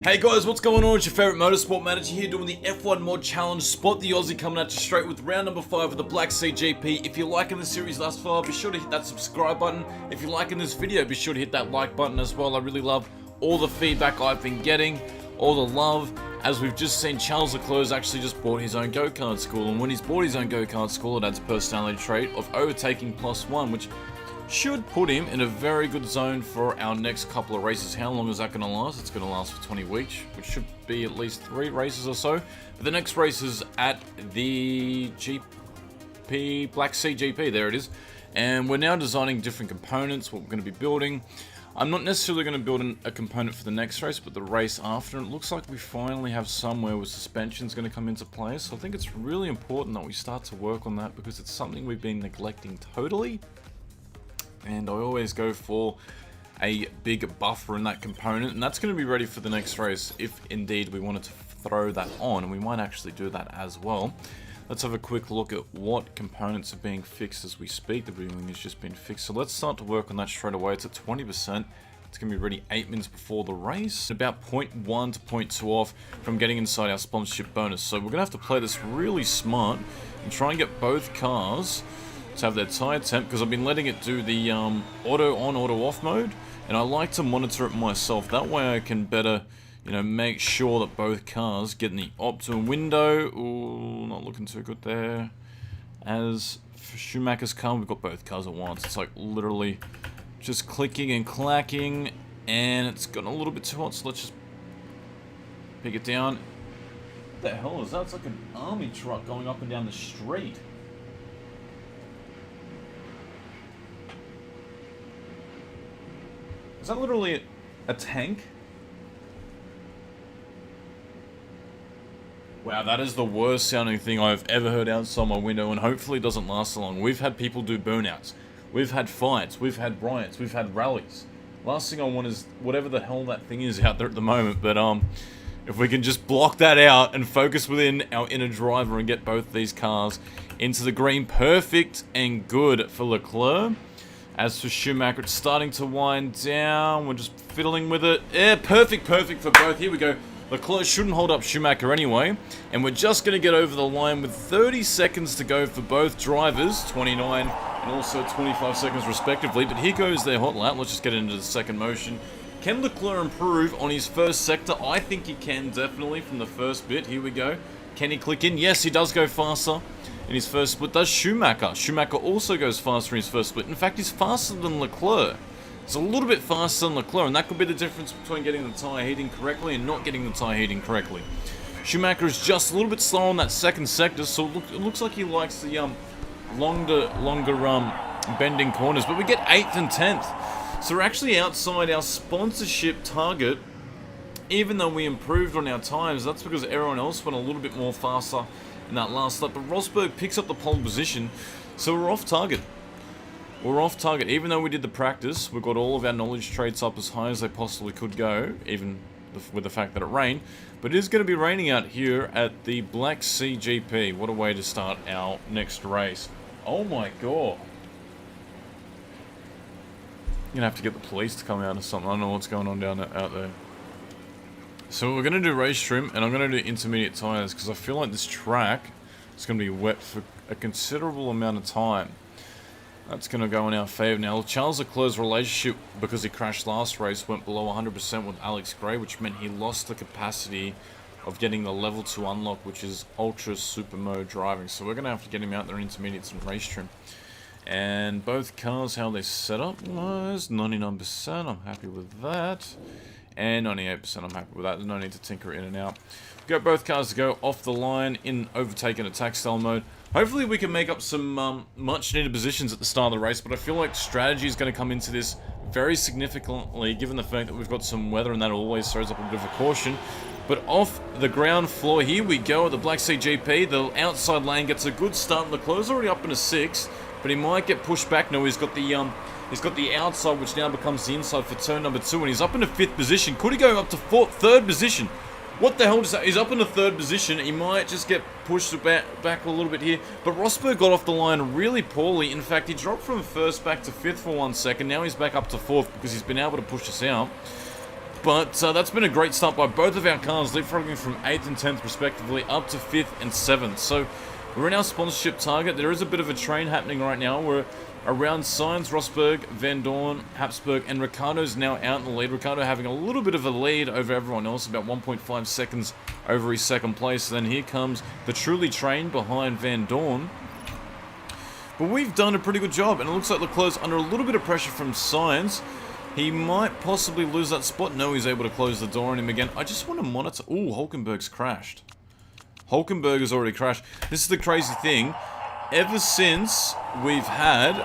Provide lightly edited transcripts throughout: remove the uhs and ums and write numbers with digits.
Hey guys, what's going on? It's your favourite motorsport manager here doing the F1 Mod Challenge. Spot the Aussie coming at you straight with round number 5 of the Black Sea GP. If you're liking the series thus far, be sure to hit that subscribe button. If you're liking this video, be sure to hit that like button as well. I really love all the feedback I've been getting, all the love. As we've just seen, Charles Leclerc actually just bought his own go-kart school. And when he's bought his own go-kart school, it adds a personality trait of overtaking +1, which should put him in a very good zone for our next couple of races. How long is that going to last? It's going to last for 20 weeks, which should be at least 3 races or so. But the next race is at the GP, Black Sea GP, there it is. And we're now designing different components, what we're going to be building. I'm not necessarily going to build a component for the next race, but the race after. And it looks like we finally have somewhere where suspension's going to come into play. So I think it's really important that we start to work on that because it's something we've been neglecting totally. And I always go for a big buffer in that component, and that's going to be ready for the next race if indeed we wanted to throw that on, and we might actually do that as well. Let's have a quick look at what components are being fixed as we speak. The wing has just been fixed, so let's start to work on that straight away. It's at 20%. It's going to be ready 8 minutes before the race. About 0.1 to 0.2 off from getting inside our sponsorship bonus. So we're going to have to play this really smart and try and get both cars to have their tyre temp, because I've been letting it do the auto on, auto off mode, and I like to monitor it myself. That way I can better, make sure that both cars get in the optimum window. Ooh, not looking too good there. As for Schumacher's car, we've got both cars at once. It's like literally just clicking and clacking, and it's gotten a little bit too hot, so let's just pick it down. What the hell is that? It's like an army truck going up and down the street. Is that literally a tank? Wow, that is the worst sounding thing I've ever heard outside my window, and hopefully it doesn't last so long. We've had people do burnouts. We've had fights. We've had riots. We've had rallies. Last thing I want is whatever the hell that thing is out there at the moment, but if we can just block that out and focus within our inner driver and get both these cars into the green, perfect and good for Leclerc. As for Schumacher, it's starting to wind down. We're just fiddling with it. Yeah, perfect for both. Here we go. Leclerc shouldn't hold up Schumacher anyway. And we're just going to get over the line with 30 seconds to go for both drivers. 29 and also 25 seconds respectively. But here goes their hot lap. Let's just get into the second motion. Can Leclerc improve on his first sector? I think he can, definitely, from the first bit. Here we go. Can he click in? Yes, he does go faster in his first split. Does Schumacher? Schumacher also goes faster in his first split. In fact, he's faster than Leclerc. He's a little bit faster than Leclerc, and that could be the difference between getting the tyre heating correctly and not getting the tyre heating correctly. Schumacher is just a little bit slower on that second sector, so it looks like he likes the longer bending corners. But we get 8th and 10th. So we're actually outside our sponsorship target, even though we improved on our times. That's because everyone else went a little bit more faster in that last lap. But Rosberg picks up the pole position, so we're off target. We're off target. Even though we did the practice, we've got all of our knowledge traits up as high as they possibly could go, even with the fact that it rained. But it is going to be raining out here at the Black Sea GP. What a way to start our next race. Oh my god. I'm going to have to get the police to come out or something. I don't know what's going on out there. So we're going to do race trim, and I'm going to do intermediate tyres, because I feel like this track is going to be wet for a considerable amount of time. That's going to go in our favour now. Charles Leclerc's relationship, because he crashed last race, went below 100% with Alex Gray, which meant he lost the capacity of getting the level 2 unlock, which is ultra super mode driving. So we're going to have to get him out there in intermediates and race trim. And both cars, how they set up was 99%. I'm happy with that. And 98%, I'm happy with that. There's no need to tinker in and out. We've got both cars to go off the line in overtake and attack style mode. Hopefully we can make up some much needed positions at the start of the race, but I feel like strategy is going to come into this very significantly, given the fact that we've got some weather, and that always throws up a bit of a caution. But off the ground floor, here we go at the Black Sea GP. The outside lane gets a good start. Leclerc's already up in a 6, but he might get pushed back. No, he's got the outside, which now becomes the inside for turn number 2, and he's up in a 5th position. Could he go up to 3rd position? What the hell does that? He's up in the 3rd position. He might just get pushed back a little bit here. But Rosberg got off the line really poorly. In fact, he dropped from 1st back to 5th for 1 second. Now he's back up to 4th because he's been able to push us out. But that's been a great start by both of our cars, leapfrogging from 8th and 10th respectively up to 5th and 7th. So we're in our sponsorship target. There is a bit of a train happening right now. We're around Sainz, Rosberg, Van Dorn, Habsburg, and Ricciardo's now out in the lead. Ricciardo having a little bit of a lead over everyone else, about 1.5 seconds over his second place. Then here comes the truly train behind Van Dorn. But we've done a pretty good job, and it looks like Leclerc's under a little bit of pressure from Sainz. He might possibly lose that spot. No, he's able to close the door on him again. I just want to monitor... Ooh, Hulkenberg's crashed. Hulkenberg has already crashed. This is the crazy thing. Ever since we've had...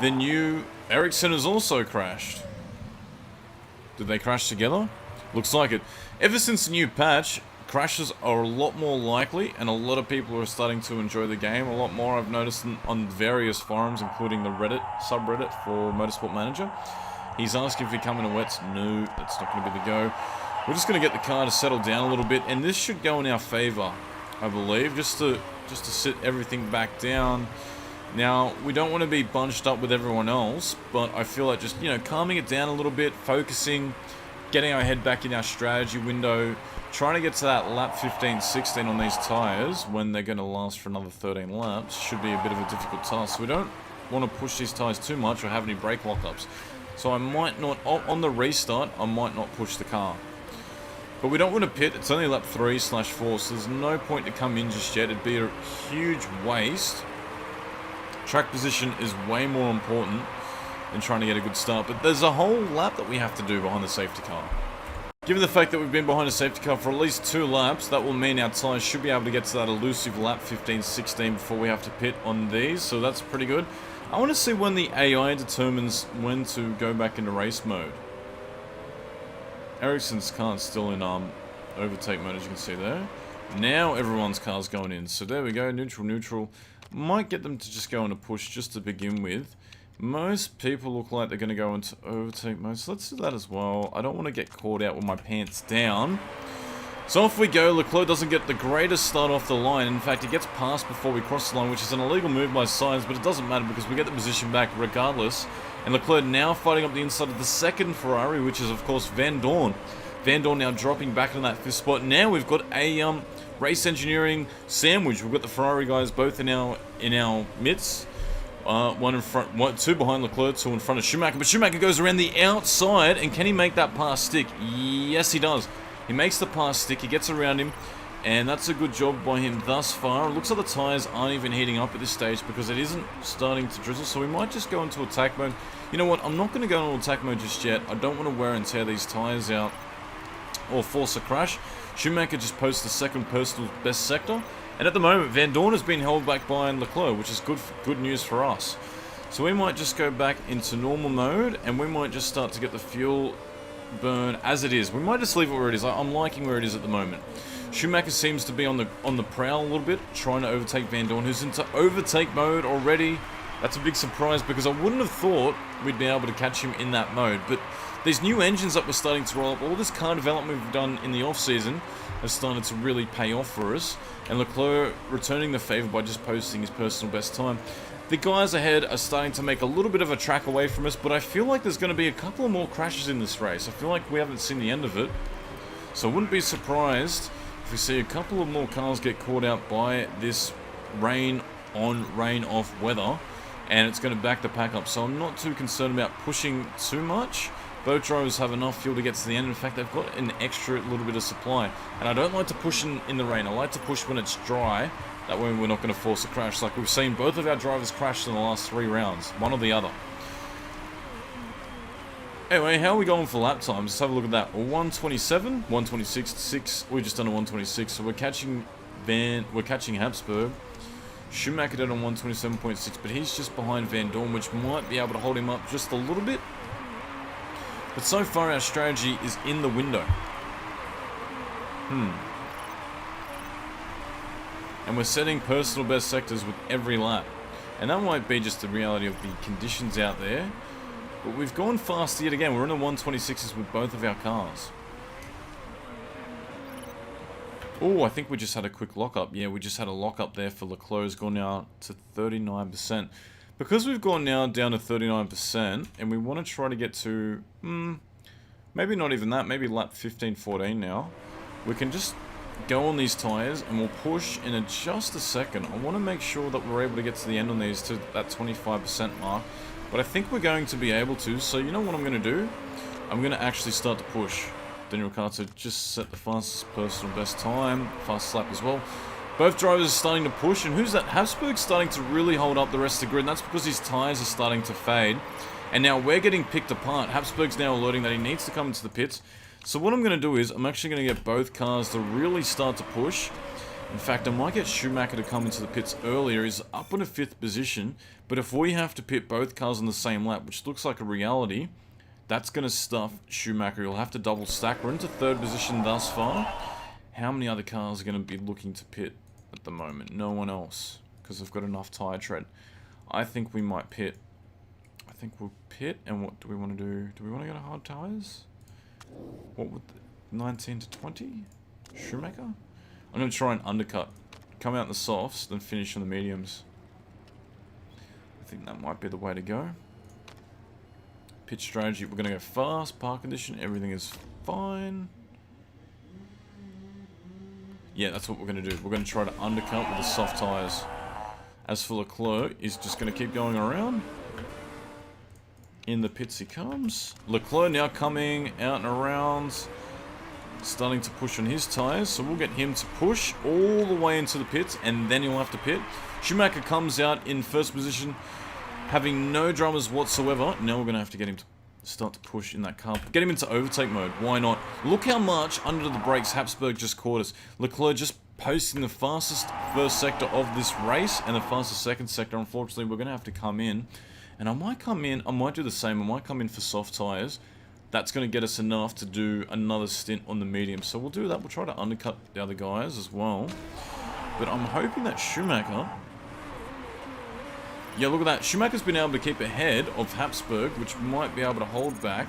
the new... Ericsson has also crashed. Did they crash together? Looks like it. Ever since the new patch... crashes are a lot more likely, and a lot of people are starting to enjoy the game a lot more. I've noticed on various forums, including the Reddit subreddit for Motorsport Manager. He's asking if we come in a wets. No, that's not going to be the go. We're just going to get the car to settle down a little bit, and this should go in our favor, I believe, just to sit everything back down. Now, we don't want to be bunched up with everyone else, but I feel like just, you know, calming it down a little bit, focusing, getting our head back in our strategy window, trying to get to that lap 15-16 on these tyres when they're going to last for another 13 laps should be a bit of a difficult task. So we don't want to push these tyres too much or have any brake lockups. So I might not, on the restart, I might not push the car. But we don't want to pit. It's only lap 3/4, so there's no point to come in just yet. It'd be a huge waste. Track position is way more important than trying to get a good start. But there's a whole lap that we have to do behind the safety car. Given the fact that we've been behind a safety car for at least 2 laps, that will mean our tyres should be able to get to that elusive lap 15-16 before we have to pit on these, so that's pretty good. I want to see when the AI determines when to go back into race mode. Ericsson's car's still in overtake mode, as you can see there. Now everyone's car's going in, so there we go, neutral. Might get them to just go into push just to begin with. Most people look like they're going to go into overtake mode, so let's do that as well. I don't want to get caught out with my pants down. So off we go. Leclerc doesn't get the greatest start off the line. In fact, he gets past before we cross the line, which is an illegal move by Sainz, but it doesn't matter because we get the position back regardless. And Leclerc now fighting up the inside of the second Ferrari, which is, of course, Van Dorn. Van Dorn now dropping back in that 5th spot. Now we've got a race engineering sandwich. We've got the Ferrari guys both in our midst. One in front, 2 behind Leclerc, 2 in front of Schumacher. But Schumacher goes around the outside, and can he make that pass stick? Yes, he does. He makes the pass stick, he gets around him, and that's a good job by him thus far. It looks like the tyres aren't even heating up at this stage because it isn't starting to drizzle, so we might just go into attack mode. You know what, I'm not going to go into attack mode just yet. I don't want to wear and tear these tyres out or force a crash. Schumacher just posts the second personal best sector. And at the moment, Van Dorn has been held back by Leclerc, which is good news for us. So we might just go back into normal mode, and we might just start to get the fuel burn as it is. We might just leave it where it is. I'm liking where it is at the moment. Schumacher seems to be on the prowl a little bit, trying to overtake Van Dorn, who's into overtake mode already. That's a big surprise because I wouldn't have thought we'd be able to catch him in that mode. But these new engines that we're starting to roll up, all this car development we've done in the off-season has started to really pay off for us. And Leclerc returning the favour by just posting his personal best time. The guys ahead are starting to make a little bit of a track away from us, but I feel like there's going to be a couple of more crashes in this race. I feel like we haven't seen the end of it. So I wouldn't be surprised if we see a couple of more cars get caught out by this rain on, rain off weather. And it's going to back the pack up. So I'm not too concerned about pushing too much. Both drivers have enough fuel to get to the end. In fact, they've got an extra little bit of supply. And I don't like to push in the rain. I like to push when it's dry. That way we're not going to force a crash. Like we've seen both of our drivers crash in the last 3 rounds. One or the other. Anyway, how are we going for lap times? Let's have a look at that. 127, 126, 6. We're just under 126. So we're catching Habsburg. Schumacher did on 127.6, but he's just behind Van Dorn, which might be able to hold him up just a little bit. But so far our strategy is in the window. And we're setting personal best sectors with every lap. And that might be just the reality of the conditions out there. But we've gone fast yet again. We're in the 126s with both of our cars. Oh, I think we just had a quick lockup. Yeah, we just had a lockup there for Leclerc's gone now to 39%. Because we've gone now down to 39%, and we want to try to get to, maybe not even that, maybe lap 15, 14 now, we can just go on these tyres, and we'll push in just a second. I want to make sure that we're able to get to the end on these to that 25% mark, but I think we're going to be able to, so you know what I'm going to do? I'm going to actually start to push. Daniil Ricciardo just set the fastest personal best time, fast lap as well. Both drivers are starting to push, and who's that? Habsburg's starting to really hold up the rest of the grid, and that's because his tyres are starting to fade. And now we're getting picked apart. Habsburg's now alerting that he needs to come into the pits. So what I'm going to do is, I'm actually going to get both cars to really start to push. In fact, I might get Schumacher to come into the pits earlier. He's up in a 5th position, but if we have to pit both cars on the same lap, which looks like a reality, that's going to stuff Schumacher. He'll have to double stack. We're into 3rd position thus far. How many other cars are going to be looking to pit at the moment? No one else, because they've got enough tyre tread. I think we might pit. I think we'll pit, and what do we want to do? Do we want to go to hard tyres? What would 19 to 20? Schumacher? I'm going to try and undercut. Come out in the softs, then finish on the mediums. I think that might be the way to go. Pit strategy, we're going to go fast, park condition, everything is fine. Yeah, that's what we're going to do. We're going to try to undercut with the soft tyres. As for Leclerc, he's just going to keep going around. In the pits he comes. Leclerc now coming out and around. Starting to push on his tyres. So we'll get him to push all the way into the pits, and then he'll have to pit. Schumacher comes out in 1st position, having no dramas whatsoever. Now we're going to have to get him to start to push in that car. Get him into overtake mode. Why not? Look how much under the brakes Habsburg just caught us. Leclerc just posting the fastest 1st sector of this race and the fastest 2nd sector. Unfortunately, we're going to have to come in. And I might come in, I might do the same. I might come in for soft tyres. That's going to get us enough to do another stint on the medium. So we'll do that. We'll try to undercut the other guys as well. But I'm hoping that Schumacher... Yeah, look at that. Schumacher's been able to keep ahead of Habsburg, which might be able to hold back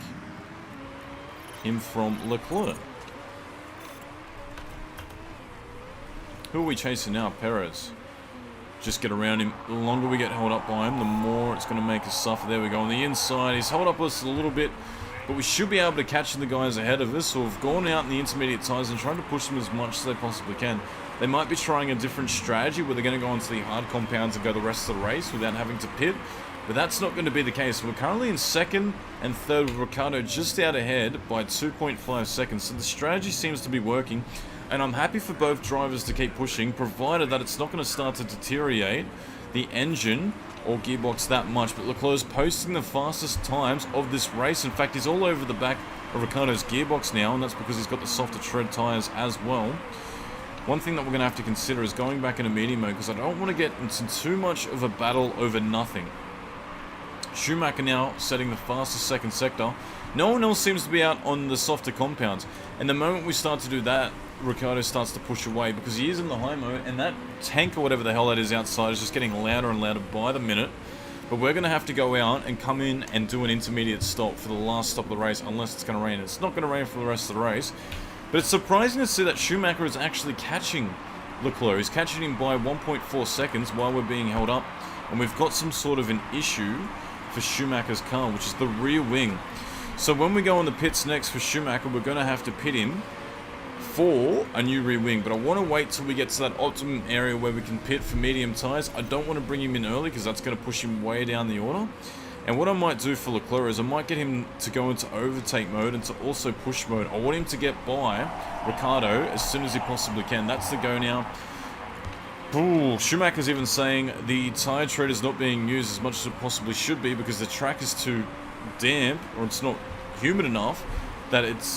him from Leclerc. Who are we chasing now? Perez. Just get around him. The longer we get held up by him, the more it's going to make us suffer. There we go. On the inside, he's held up us a little bit, but we should be able to catch the guys ahead of us. So we've gone out in the intermediate tyres and trying to push them as much as they possibly can. They might be trying a different strategy where they're going to go onto the hard compounds and go the rest of the race without having to pit. But that's not going to be the case. We're currently in 2nd and 3rd with Ricciardo just out ahead by 2.5 seconds. So the strategy seems to be working. And I'm happy for both drivers to keep pushing, provided that it's not going to start to deteriorate the engine or gearbox that much. But Leclerc's posting the fastest times of this race. In fact, he's all over the back of Ricciardo's gearbox now, and that's because he's got the softer tread tyres as well. One thing that we're going to have to consider is going back into medium mode, because I don't want to get into too much of a battle over nothing. Schumacher now setting the fastest 2nd sector. No one else seems to be out on the softer compounds. And the moment we start to do that, Ricciardo starts to push away, because he is in the high mode, and that tank or whatever the hell that is outside is just getting louder and louder by the minute. But we're going to have to go out and come in and do an intermediate stop for the last stop of the race, unless it's going to rain. It's not going to rain for the rest of the race. But it's surprising to see that Schumacher is actually catching Leclerc. He's catching him by 1.4 seconds while we're being held up. And we've got some sort of an issue for Schumacher's car, which is the rear wing. So when we go on the pits next for Schumacher, we're going to have to pit him for a new rear wing. But I want to wait till we get to that optimum area where we can pit for medium tyres. I don't want to bring him in early, because that's going to push him way down the order. And what I might do for Leclerc is I might get him to go into overtake mode and to also push mode. I want him to get by Ricciardo as soon as he possibly can. That's the go now. Ooh, Schumacher's even saying the tyre tread is not being used as much as it possibly should be, because the track is too damp, or it's not humid enough, that it's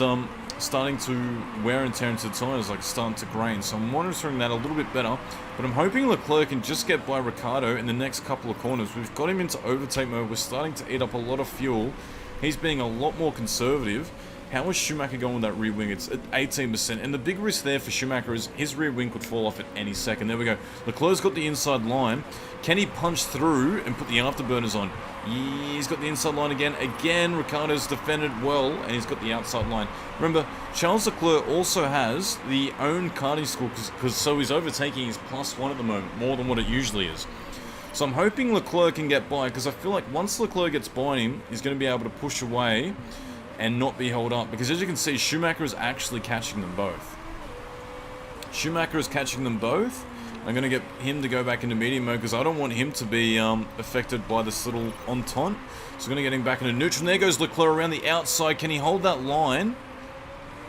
starting to wear and tear into the tyres, like starting to grain. So I'm monitoring that a little bit better, but I'm hoping Leclerc can just get by Ricciardo in the next couple of corners. We've got him into overtake mode. We're starting to eat up a lot of fuel. He's being a lot more conservative. How is Schumacher going with that rear wing? It's at 18%, and the big risk there for Schumacher is his rear wing could fall off at any second. There we go. Leclerc's got the inside line. Can he punch through and put the afterburners on? He's got the inside line again. Again, Ricciardo's defended well, and he's got the outside line. Remember, Charles Leclerc also has the own karting score, because so he's overtaking his +1 at the moment, more than what it usually is. So I'm hoping Leclerc can get by, because I feel like once Leclerc gets by him, he's going to be able to push away and not be held up. Because as you can see, Schumacher is actually catching them both. Schumacher is catching them both. I'm going to get him to go back into medium mode, because I don't want him to be affected by this little entente. So I'm going to get him back into neutral. And there goes Leclerc around the outside. Can he hold that line?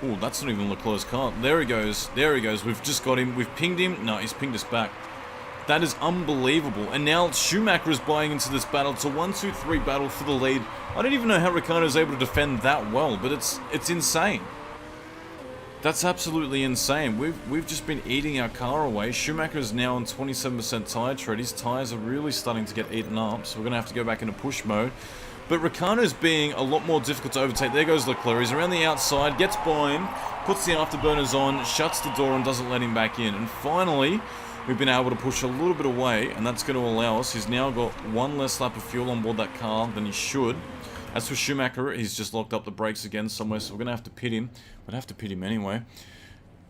Oh, that's not even Leclerc's car. There he goes. There he goes. We've just got him. We've pinged him. No, he's pinged us back. That is unbelievable. And now Schumacher is buying into this battle. It's a 1-2-3 battle for the lead. I don't even know how Ricciardo is able to defend that well, but it's insane. That's absolutely insane. We've just been eating our car away. Schumacher is now on 27% tyre tread. His tyres are really starting to get eaten up, so we're going to have to go back into push mode. But Ricciardo's being a lot more difficult to overtake. There goes Leclerc. He's around the outside, gets by him, puts the afterburners on, shuts the door and doesn't let him back in. And finally, we've been able to push a little bit away, and that's going to allow us. He's now got one less lap of fuel on board that car than he should. As for Schumacher, he's just locked up the brakes again somewhere, so we're going to have to pit him. We'd have to pit him anyway.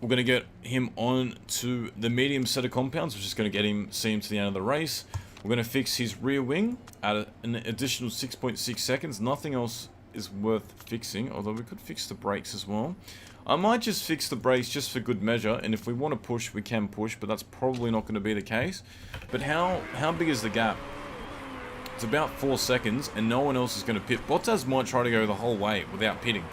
We're going to get him on to the medium set of compounds, which is going to get him, see him to the end of the race. We're going to fix his rear wing at an additional 6.6 seconds. Nothing else is worth fixing, although we could fix the brakes as well. I might just fix the brakes just for good measure, and if we want to push, we can push, but that's probably not going to be the case. But how big is the gap? It's about 4 seconds, and no one else is going to pit. Bottas might try to go the whole way without pitting.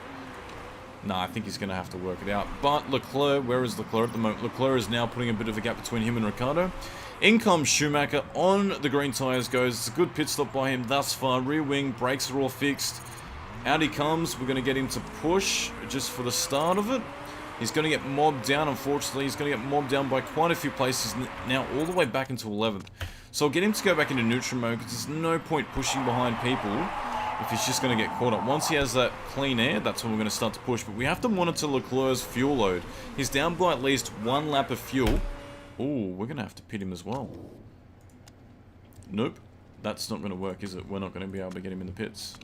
No, I think he's going to have to work it out. But Leclerc, where is Leclerc at the moment? Leclerc is now putting a bit of a gap between him and Ricciardo. In comes Schumacher on the green tyres goes. It's a good pit stop by him thus far. Rear wing, brakes are all fixed. Out he comes. We're going to get him to push just for the start of it. He's going to get mobbed down, unfortunately. He's going to get mobbed down by quite a few places now, all the way back into 11th. So I'll get him to go back into neutral mode, because there's no point pushing behind people if he's just going to get caught up. Once he has that clean air, that's when we're going to start to push. But we have to monitor Leclerc's fuel load. He's down by at least one lap of fuel. Oh, we're going to have to pit him as well. Nope. That's not going to work, is it? We're not going to be able to get him in the pits.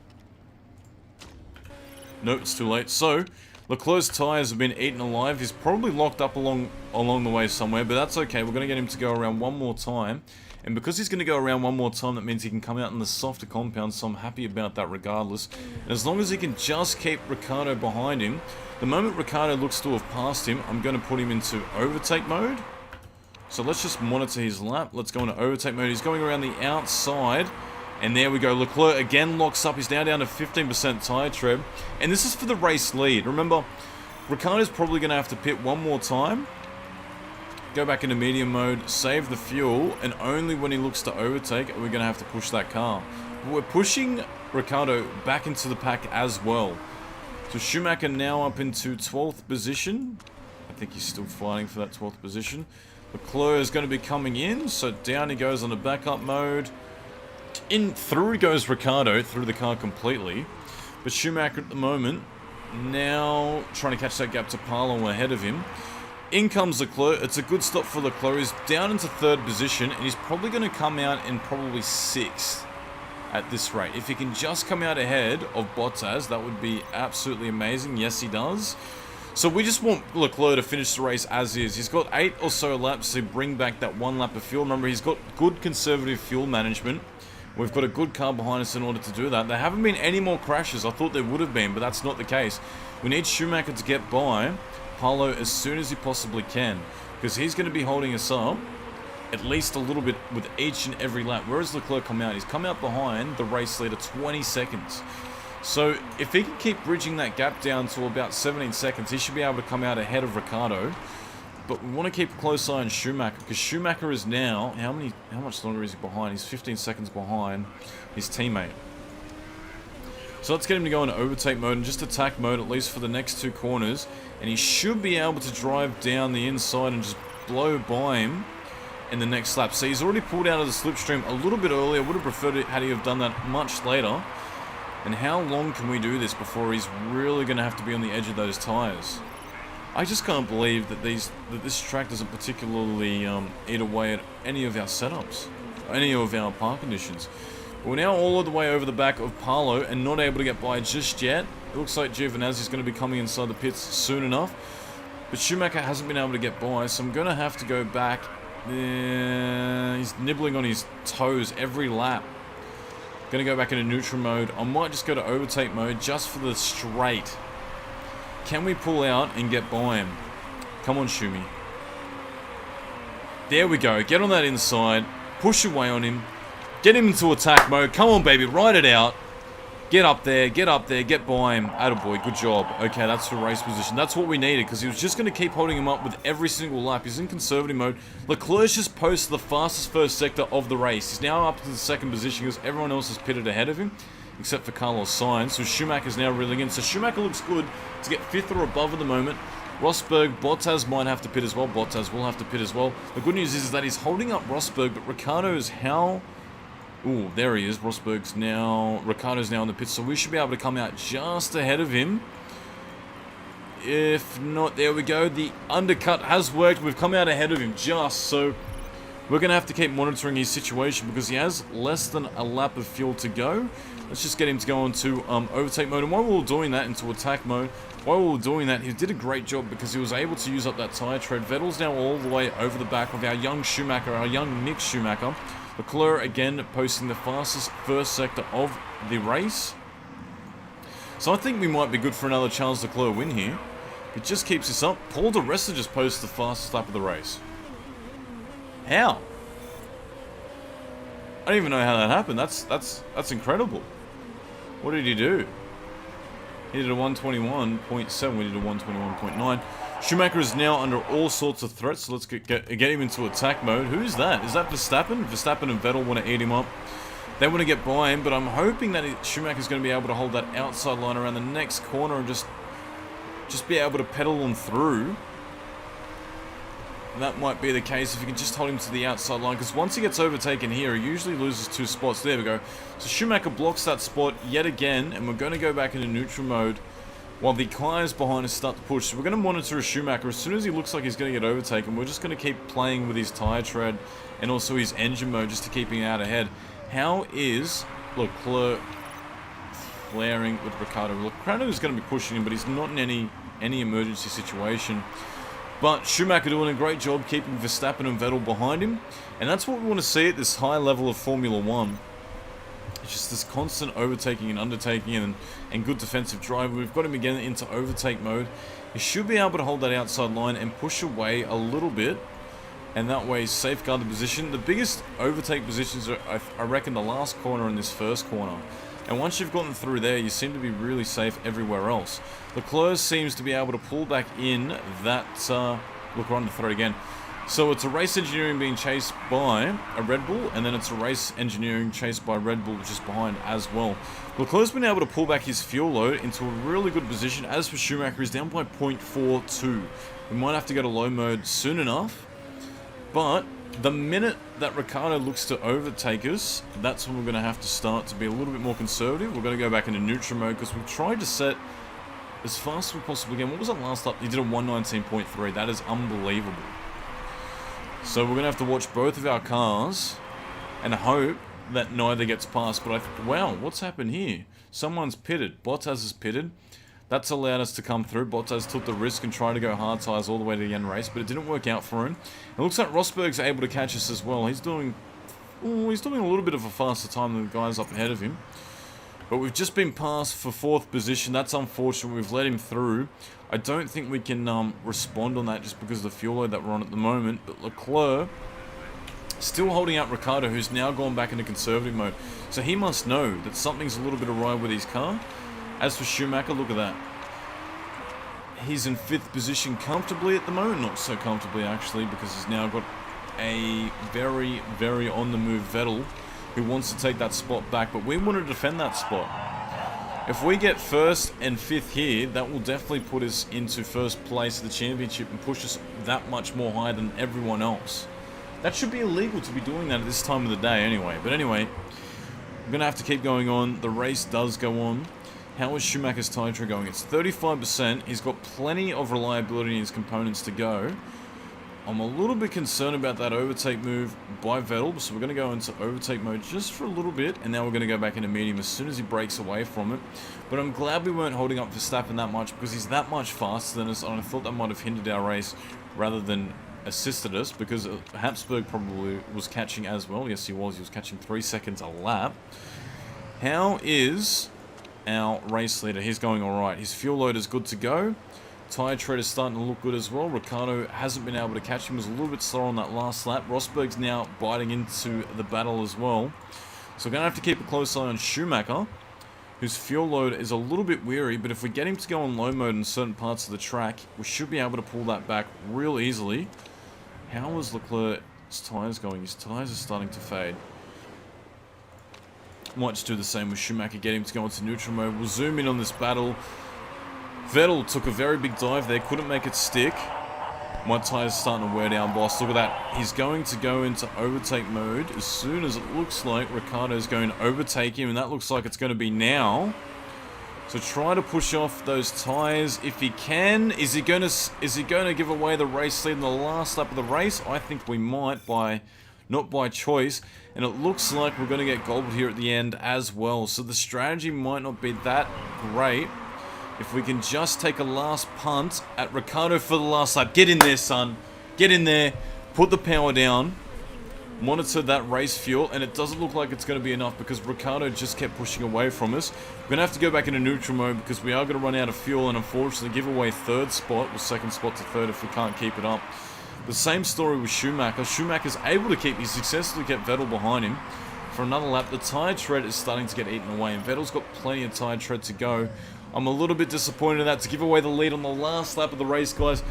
Nope, it's too late. So, Leclerc's tyres have been eaten alive. He's probably locked up along the way somewhere, but that's okay. We're going to get him to go around one more time. And because he's going to go around one more time, that means he can come out in the softer compound, so I'm happy about that regardless. And as long as he can just keep Ricciardo behind him, the moment Ricciardo looks to have passed him, I'm going to put him into overtake mode. So let's just monitor his lap. Let's go into overtake mode. He's going around the outside. And there we go. Leclerc again locks up. He's now down to 15% tyre tread. And this is for the race lead. Remember, Ricciardo's probably going to have to pit one more time. Go back into medium mode. Save the fuel. And only when he looks to overtake are we going to have to push that car. But we're pushing Ricciardo back into the pack as well. So Schumacher now up into 12th position. I think he's still fighting for that 12th position. Leclerc is going to be coming in, so down he goes on the backup mode. In through goes Ricciardo, through the car completely. But Schumacher at the moment, now trying to catch that gap to Paolo ahead of him. In comes Leclerc. It's a good stop for Leclerc. He's down into 3rd position, and he's probably going to come out in probably 6th at this rate. If he can just come out ahead of Bottas, that would be absolutely amazing. Yes, he does. So we just want Leclerc to finish the race as is. He's got 8 or so laps to bring back that 1 lap of fuel. Remember, he's got good conservative fuel management. We've got a good car behind us in order to do that. There haven't been any more crashes. I thought there would have been, but that's not the case. We need Schumacher to get by Paolo as soon as he possibly can, because he's going to be holding us up at least a little bit with each and every lap. Where has Leclerc come out? He's come out behind the race leader 20 seconds. So if he can keep bridging that gap down to about 17 seconds, he should be able to come out ahead of Ricciardo. But we want to keep a close eye on Schumacher, because Schumacher is now, how much longer is he behind? He's 15 seconds behind his teammate. So let's get him to go into overtake mode and just attack mode, at least for the next 2 corners. And he should be able to drive down the inside and just blow by him in the next lap. So he's already pulled out of the slipstream a little bit earlier. I would have preferred it had he have done that much later. And how long can we do this before he's really going to have to be on the edge of those tyres? I just can't believe that this track doesn't particularly eat away at any of our setups, any of our park conditions. But we're now all the way over the back of Paolo and not able to get by just yet. It looks like Giovinazzi is going to be coming inside the pits soon enough. But Schumacher hasn't been able to get by, so I'm going to have to go back He's nibbling on his toes every lap. Gonna go back into neutral mode. I might just go to overtake mode just for the straight. Can we pull out and get by him? Come on, Schumi. There we go. Get on that inside. Push away on him. Get him into attack mode. Come on, baby. Ride it out. Get up there. Get up there. Get by him. Attaboy. Good job. Okay, that's the race position. That's what we needed because he was just going to keep holding him up with every single lap. He's in conservative mode. Leclerc just posted the fastest first sector of the race. He's now up to the second position because everyone else is pitted ahead of him except for Carlos Sainz. So Schumacher's now reeling in. So Schumacher looks good to get 5th or above at the moment. Rosberg, Bottas might have to pit as well. Bottas will have to pit as well. The good news is that he's holding up Rosberg, but Ricciardo is how... Ooh, there he is. Rosberg's now... Ricciardo's now in the pit, so we should be able to come out just ahead of him. If not, there we go. The undercut has worked. We've come out ahead of him just, so... We're going to have to keep monitoring his situation because he has less than a lap of fuel to go. Let's just get him to go into overtake mode. And while we were doing that, into attack mode, while we were doing that, he did a great job because he was able to use up that tyre tread. Vettel's now all the way over the back of our young Schumacher, our young Mick Schumacher. Leclerc again posting the fastest first sector of the race. So I think we might be good for another Charles Leclerc win here. It just keeps us up. Paul di Resta just posted the fastest lap of the race. How? I don't even know how that happened. That's incredible. What did he do? He did a 121.7. We did a 121.9. Schumacher is now under all sorts of threats. So let's get him into attack mode. Who's that? Is that Verstappen? Verstappen and Vettel want to eat him up. They want to get by him, but I'm hoping that Schumacher's going to be able to hold that outside line around the next corner and just be able to pedal on through. That might be the case if you can just hold him to the outside line, because once he gets overtaken here, he usually loses 2 spots. There we go. So Schumacher blocks that spot yet again, and we're going to go back into neutral mode while the cars behind us start to push. So we're going to monitor Schumacher. As soon as he looks like he's going to get overtaken, we're just going to keep playing with his tyre tread and also his engine mode just to keep him out ahead. How is Leclerc flaring with Ricciardo? Ricciardo is going to be pushing him, but he's not in any emergency situation. But Schumacher doing a great job keeping Verstappen and Vettel behind him. And that's what we want to see at this high level of Formula 1. It's just this constant overtaking and undertaking and good defensive drive. We've got him again into overtake mode. He should be able to hold that outside line and push away a little bit. And that way safeguard the position. The biggest overtake positions are, I reckon, the last corner and this first corner. And once you've gotten through there, you seem to be really safe everywhere else. Leclerc seems to be able to pull back in that... look, we're on the thread again. So it's a race engineering being chased by a Red Bull, and then it's a race engineering chased by Red Bull just behind as well. Leclerc's been able to pull back his fuel load into a really good position. As for Schumacher, he's down by 0.42. We might have to go to low mode soon enough. But the minute that Ricciardo looks to overtake us, that's when we're going to have to start to be a little bit more conservative. We're going to go back into neutral mode because we've tried to set as fast as we possibly can. What was that last lap? He did a 119.3. That is unbelievable. So we're going to have to watch both of our cars and hope that neither gets past. But wow, what's happened here? Someone's pitted. Bottas is pitted. That's allowed us to come through. Bottas took the risk and tried to go hard tyres all the way to the end race, but it didn't work out for him. It looks like Rosberg's able to catch us as well. He's doing a little bit of a faster time than the guys up ahead of him. But we've just been passed for 4th position. That's unfortunate. We've let him through. I don't think we can respond on that just because of the fuel load that we're on at the moment. But Leclerc still holding out Ricciardo, who's now gone back into conservative mode. So he must know that something's a little bit awry with his car. As for Schumacher, look at that. He's in 5th position comfortably at the moment. Not so comfortably, actually, because he's now got a very, very on-the-move Vettel who wants to take that spot back. But we want to defend that spot. If we get 1st and 5th here, that will definitely put us into 1st place of the championship and push us that much more higher than everyone else. That should be illegal to be doing that at this time of the day anyway. But anyway, we're going to have to keep going on. The race does go on. How is Schumacher's tyre tread going? It's 35%. He's got plenty of reliability in his components to go. I'm a little bit concerned about that overtake move by Vettel, so we're going to go into overtake mode just for a little bit, and now we're going to go back into medium as soon as he breaks away from it. But I'm glad we weren't holding up Verstappen that much because he's that much faster than us, and I thought that might have hindered our race rather than assisted us because Habsburg probably was catching as well. Yes, he was. He was catching 3 seconds a lap. How is our race leader? He's going alright. His fuel load is good to go. Tyre tread is starting to look good as well. Ricciardo hasn't been able to catch him. He was a little bit slower on that last lap. Rosberg's now biting into the battle as well. So we're going to have to keep a close eye on Schumacher, whose fuel load is a little bit weary, but if we get him to go on low mode in certain parts of the track, we should be able to pull that back real easily. How is Leclerc's tyres going? His tyres are starting to fade. Might just do the same with Schumacher, get him to go into neutral mode. We'll zoom in on this battle. Vettel took a very big dive there, couldn't make it stick. My tyre's starting to wear down, boss. Look at that. He's going to go into overtake mode as soon as it looks like Ricciardo's going to overtake him, and that looks like it's going to be now. So try to push off those tyres if he can. Is he going to give away the race lead in the last lap of the race? I think we might, not by choice. And it looks like we're going to get gobbled here at the end as well. So the strategy might not be that great. If we can just take a last punt at Ricciardo for the last lap. Get in there, son. Get in there. Put the power down. Monitor that race fuel. And it doesn't look like it's going to be enough because Ricciardo just kept pushing away from us. We're going to have to go back into neutral mode because we are going to run out of fuel and unfortunately give away third spot, or second spot to third if we can't keep it up. The same story with Schumacher. Schumacher's able to keep, he successfully kept Vettel behind him for another lap. The tyre tread is starting to get eaten away and Vettel's got plenty of tyre tread to go. I'm a little bit disappointed in that, to give away the lead on the last lap of the race, guys.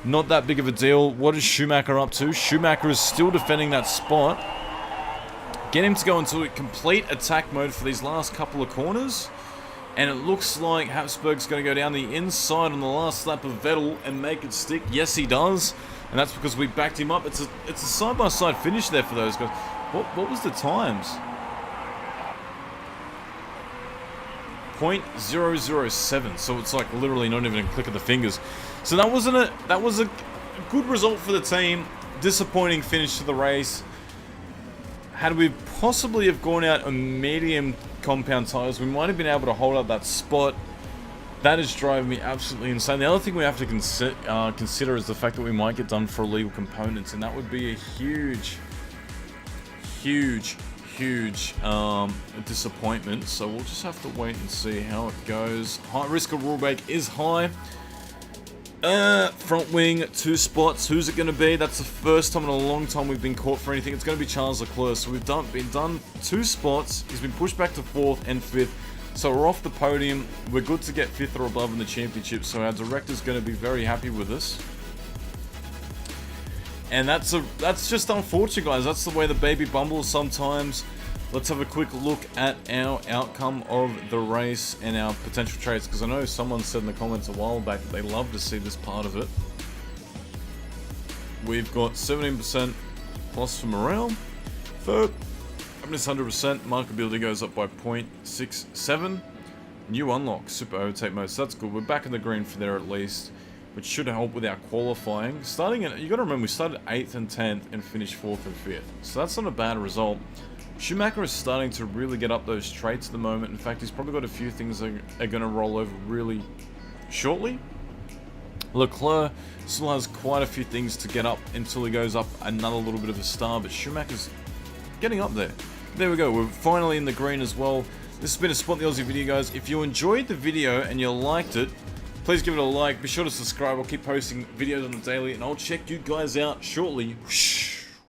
Not that big of a deal. What is Schumacher up to? Schumacher is still defending that spot. Get him to go into complete attack mode for these last couple of corners. And it looks like Habsburg's going to go down the inside on the last lap of Vettel and make it stick. Yes, he does. And that's because we backed him up. It's a side-by-side finish there for those guys. What was the times? 0.007. So it's like literally not even a click of the fingers. So that was a good result for the team. Disappointing finish to the race. Had we possibly have gone out on medium compound tires, we might have been able to hold up that spot. That is driving me absolutely insane. The other thing we have to consider is the fact that we might get done for illegal components, and that would be a huge disappointment. So we'll just have to wait and see how it goes. High risk of rule break is high. Front wing, 2 spots. Who's it going to be? That's the first time in a long time we've been caught for anything. It's going to be Charles Leclerc. So we've been done 2 spots. He's been pushed back to 4th and 5th. So we're off the podium. We're good to get 5th or above in the championship. So our director's going to be very happy with us. And that's just unfortunate, guys. That's the way the baby bumbles sometimes. Let's have a quick look at our outcome of the race and our potential trades, because I know someone said in the comments a while back that they love to see this part of it. We've got 17% plus for morale. Third, happiness 100%. Markability goes up by 0.67. New unlock, super overtake mode. So that's good. We're back in the green for there at least, which should help with our qualifying. You got to remember, we started 8th and 10th and finished 4th and 5th. So that's not a bad result. Schumacher is starting to really get up those traits at the moment. In fact, he's probably got a few things that are going to roll over really shortly. Leclerc still has quite a few things to get up until he goes up another little bit of a star, but Schumacher's getting up there. There we go, we're finally in the green as well. This has been a Spot the Aussie video, guys. If you enjoyed the video and you liked it, please give it a like. Be sure to subscribe. I'll keep posting videos on the daily, and I'll check you guys out shortly. Whoosh.